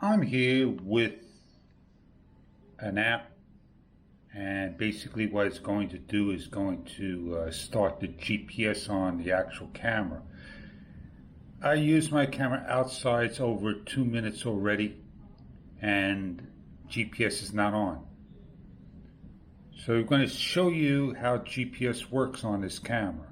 I'm here with an app, and basically what it's going to do is going to start the GPS on the actual camera. I use my camera outside. It's over 2 minutes already and GPS is not on. So I'm going to show you how GPS works on this camera.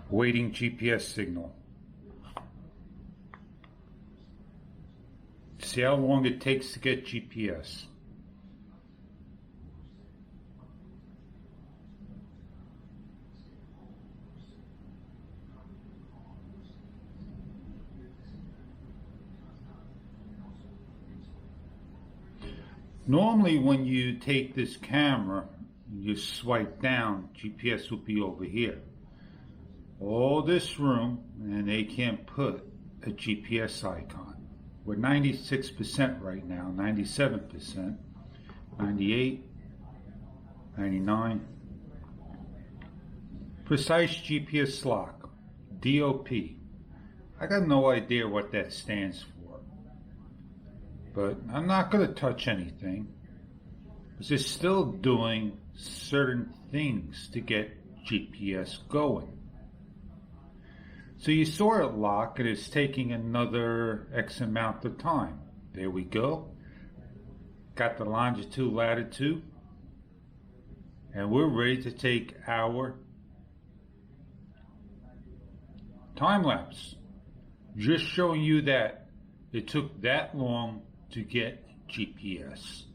Waiting GPS signal. See how long it takes to get GPS. Normally when you take this camera, you swipe down, GPS will be over here. All this room, and they can't put a GPS icon. We're 96% right now, 97%, 98, 99. Precise GPS lock, DOP. I got no idea what that stands for, but I'm not going to touch anything because it's still doing certain things to get GPS going. So you saw it lock, and it's taking another X amount of time. There we go. Got the longitude, latitude, and we're ready to take our time lapse. Just showing you that it took that long to get GPS.